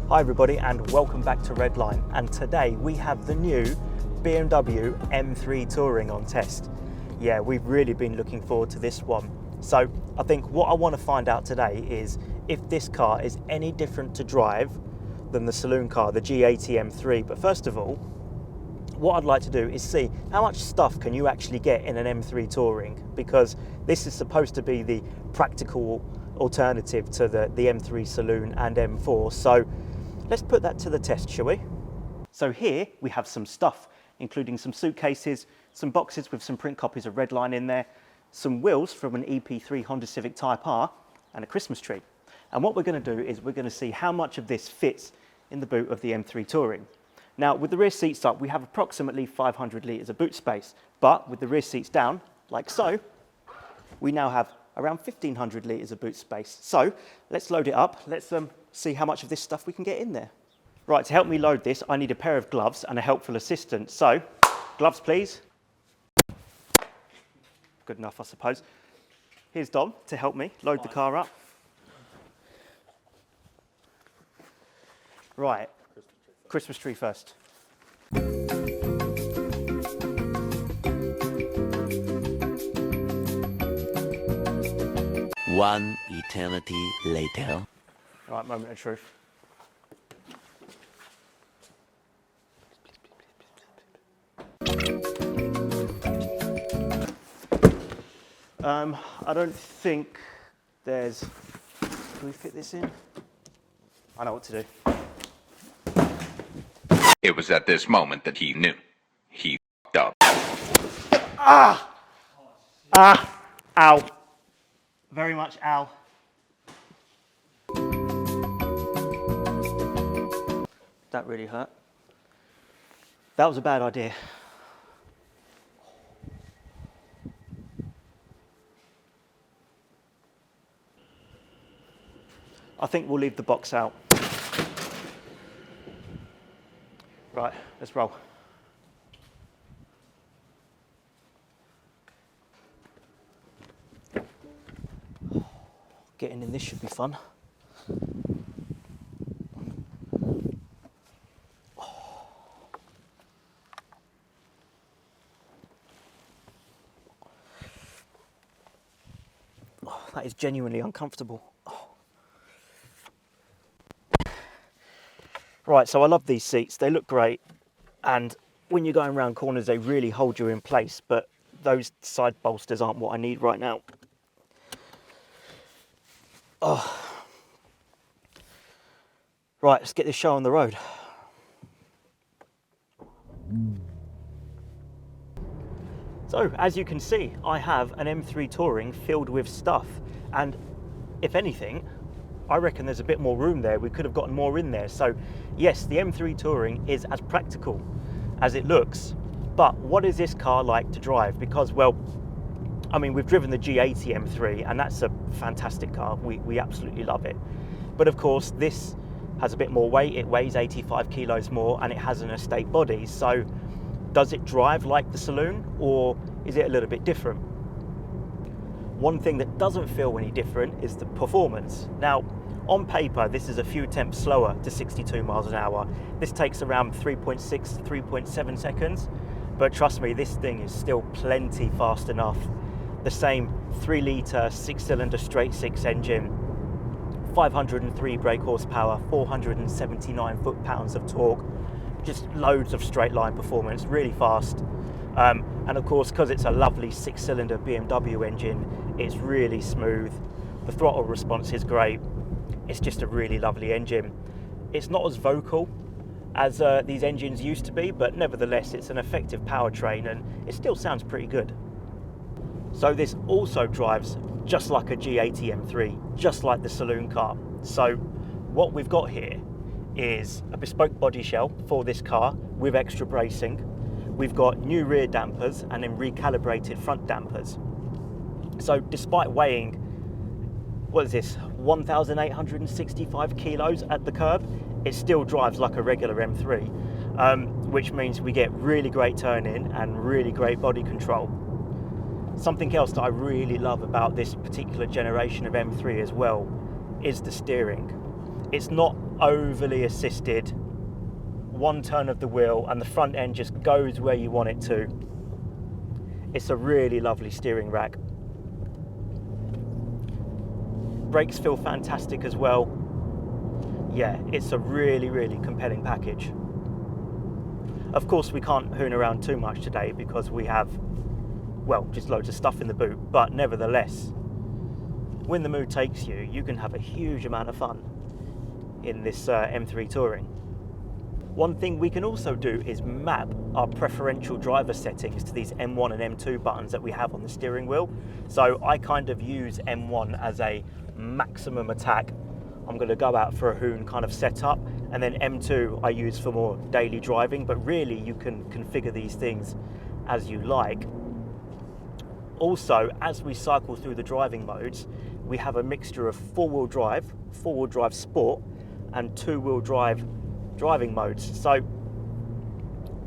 Hi everybody and welcome back to Redline, and today we have the new BMW M3 Touring on test. Yeah, we've really been looking forward to this one. So I think what I want to find out today is if this car is any different to drive than the saloon car, the G80 M3. But first of all, what I'd like to do is see how much stuff can you actually get in an M3 Touring, because this is supposed to be the practical alternative to the M3 Saloon and M4. So let's put that to the test, shall we? So here we have some stuff, including some suitcases, some boxes with some print copies of Redline in there, some wheels from an EP3 Honda Civic Type R, and a Christmas tree. And what we're going to do is we're going to see how much of this fits in the boot of the M3 Touring. Now, with the rear seats up, we have approximately 500 litres of boot space, but with the rear seats down, like so, we now have around 1,500 litres of boot space. So let's load it up. Let's see how much of this stuff we can get in there. Right, to help me load this, I need a pair of gloves and a helpful assistant. So, gloves please. Good enough, I suppose. Here's Dom to help me load the car up. Right, Christmas tree first. One eternity later. Right, moment of truth. I don't think there's... Can we fit this in? I know what to do. It was at this moment that he knew. He f***ed up. Ah! Ah! Ow. Very much ow. That really hurt. That was a bad idea. I think we'll leave the box out. Right, let's roll. Getting in this should be fun. Oh, that is genuinely uncomfortable. Oh. Right, so I love these seats. They look great, and when you're going around corners, they really hold you in place, but those side bolsters aren't what I need right now. Oh. Right, let's get this show on the road. So, as you can see, I have an M3 Touring filled with stuff, and if anything, I reckon there's a bit more room there. We could have gotten more in there. So, yes, the M3 Touring is as practical as it looks, but what is this car like to drive? Because, well, I mean, we've driven the G80 M3, and that's a fantastic car. We absolutely love it. But of course, this has a bit more weight. It weighs 85 kilos more, and it has an estate body. So does it drive like the saloon, or is it a little bit different? One thing that doesn't feel any different is the performance. Now, on paper, this is a few tenths slower to 62 miles an hour. This takes around 3.6, 3.7 seconds. But trust me, this thing is still plenty fast enough. The same 3-litre 6-cylinder straight 6 engine, 503 brake horsepower, 479 foot-pounds of torque, just loads of straight line performance, really fast. And of course, because it's a lovely 6-cylinder BMW engine, it's really smooth. The throttle response is great. It's just a really lovely engine. It's not as vocal as these engines used to be, but nevertheless it's an effective powertrain and it still sounds pretty good. So this also drives just like a G80 M3, just like the saloon car. So what we've got here is a bespoke body shell for this car with extra bracing. We've got new rear dampers and then recalibrated front dampers. So despite weighing, what is this, 1,865 kilos at the curb, it still drives like a regular M3, which means we get really great turn-in and really great body control. Something else that I really love about this particular generation of M3 as well is the steering. It's not overly assisted. One turn of the wheel and the front end just goes where you want it to. It's a really lovely steering rack. Brakes feel fantastic as well. Yeah, it's a really, really compelling package. Of course, we can't hoon around too much today because we have, well, just loads of stuff in the boot, but nevertheless, when the mood takes you, you can have a huge amount of fun in this M3 Touring. One thing we can also do is map our preferential driver settings to these M1 and M2 buttons that we have on the steering wheel. So I kind of use M1 as a maximum attack. I'm going to go out for a hoon kind of setup, and then M2 I use for more daily driving, but really you can configure these things as you like. Also, as we cycle through the driving modes, we have a mixture of four-wheel drive sport, and two-wheel drive driving modes. So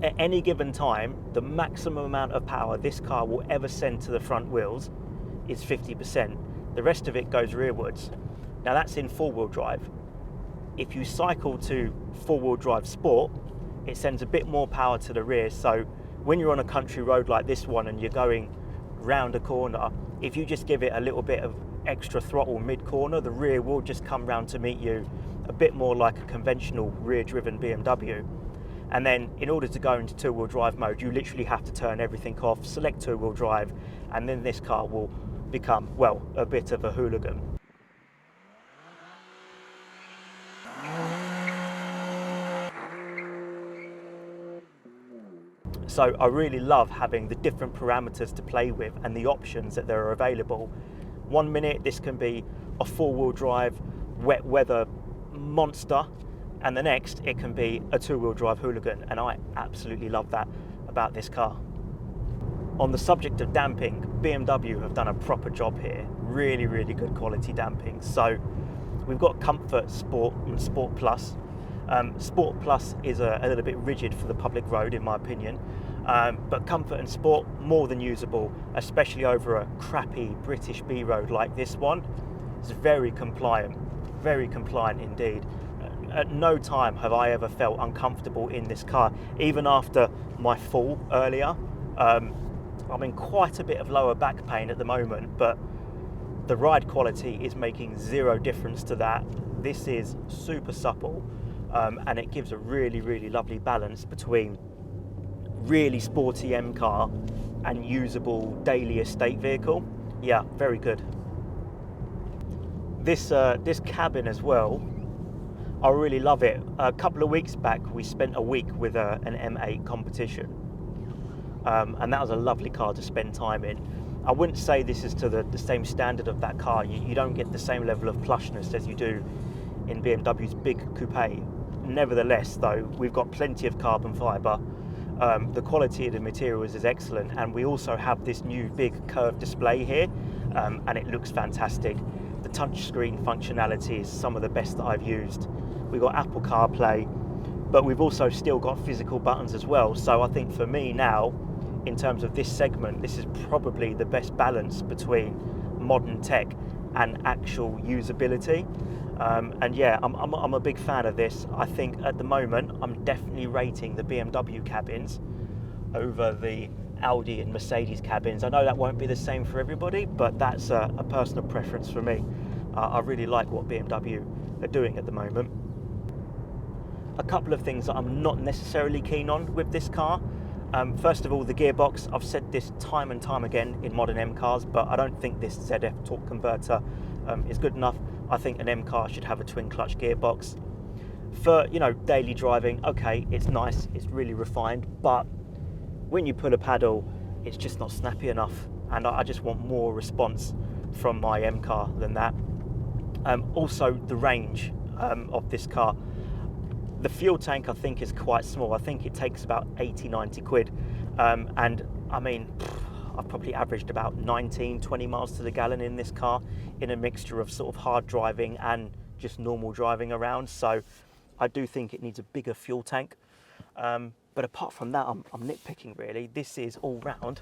at any given time, the maximum amount of power this car will ever send to the front wheels is 50%. The rest of it goes rearwards. Now that's in four-wheel drive. If you cycle to four-wheel drive sport, it sends a bit more power to the rear. So when you're on a country road like this one and you're going round a corner, if you just give it a little bit of extra throttle mid-corner, the rear will just come round to meet you, a bit more like a conventional rear-driven BMW. And then in order to go into two-wheel drive mode, you literally have to turn everything off, select two-wheel drive, and then this car will become, well, a bit of a hooligan. So I really love having the different parameters to play with and the options that there are available. 1 minute this can be a four-wheel drive wet weather monster, and the next it can be a two-wheel drive hooligan, and I absolutely love that about this car. On the subject of damping, BMW have done a proper job here. Really, really good quality damping. So we've got Comfort, Sport and Sport Plus. Sport Plus is a little bit rigid for the public road in my opinion, but Comfort and Sport more than usable, especially over a crappy British B road like this one. It's very compliant indeed. At no time have I ever felt uncomfortable in this car, even after my fall earlier. I'm in quite a bit of lower back pain at the moment, but the ride quality is making zero difference to that. This is super supple, and it gives a really, really lovely balance between really sporty M car and usable daily estate vehicle. Yeah, very good. This cabin as well, I really love it. A couple of weeks back we spent a week with an M8 competition, and that was a lovely car to spend time in. I wouldn't say this is to the same standard of that car. You don't get the same level of plushness as you do in BMW's big coupe. Nevertheless though, we've got plenty of carbon fibre. The quality of the materials is excellent, and we also have this new big curved display here, and it looks fantastic. The touchscreen functionality is some of the best that I've used. We've got Apple CarPlay, but we've also still got physical buttons as well. So I think for me now, in terms of this segment, this is probably the best balance between modern tech and actual usability. And yeah, I'm a big fan of this. I think at the moment, I'm definitely rating the BMW cabins over the Audi and Mercedes cabins. I know that won't be the same for everybody, but that's a personal preference for me. I really like what BMW are doing at the moment. A couple of things that I'm not necessarily keen on with this car. First of all, the gearbox. I've said this time and time again in modern M cars, but I don't think this ZF torque converter is good enough. I think an M car should have a twin clutch gearbox. For, you know, daily driving, okay, it's nice, it's really refined, but when you pull a paddle, it's just not snappy enough, and I just want more response from my M car than that. Also, the range of this car. The fuel tank, I think, is quite small. I think it takes about 80-90 quid, and I mean, I've probably averaged about 19-20 miles to the gallon in this car, in a mixture of sort of hard driving and just normal driving around. So I do think it needs a bigger fuel tank. But apart from that, I'm nitpicking really. This is all round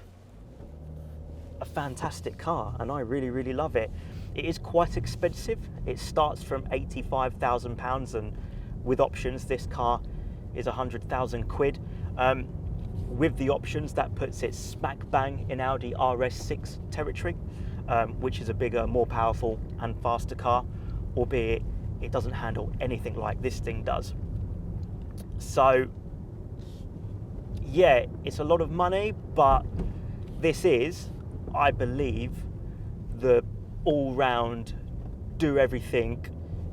a fantastic car, and I really, really love it. It is quite expensive. It starts from £85,000, and with options, this car is 100,000 quid. With the options, that puts it smack bang in Audi RS6 territory, which is a bigger, more powerful and faster car, albeit it doesn't handle anything like this thing does. So yeah, it's a lot of money, but this is, I believe, the all-round do everything.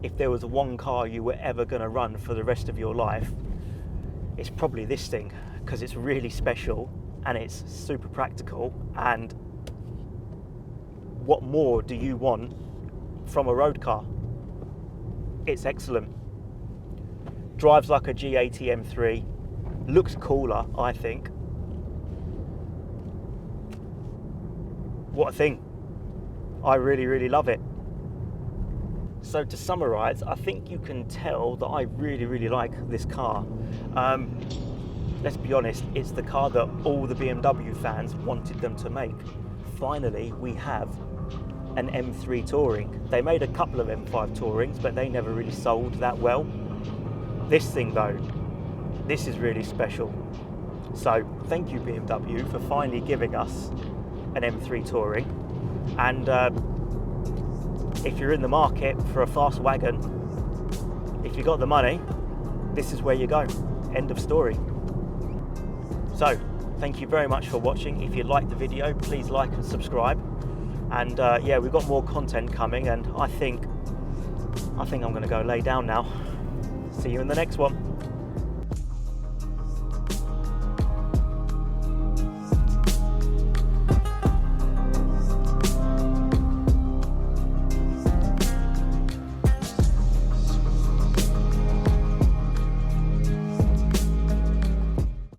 If there was one car you were ever going to run for the rest of your life, it's probably this thing, because it's really special and it's super practical. And what more do you want from a road car? It's excellent. Drives like a G80 M3, looks cooler, I think. What a thing. I really, really love it. So to summarize, I think you can tell that I really, really like this car. Let's be honest, it's the car that all the BMW fans wanted them to make. Finally, we have an M3 Touring. They made a couple of M5 Tourings, but they never really sold that well. This thing though, this is really special. So thank you BMW for finally giving us an M3 Touring. And if you're in the market for a fast wagon, if you got the money, this is where you go. End of story. So thank you very much for watching. If you liked the video, please like and subscribe. And yeah, we've got more content coming, and I think I'm going to go lay down now. See you in the next one.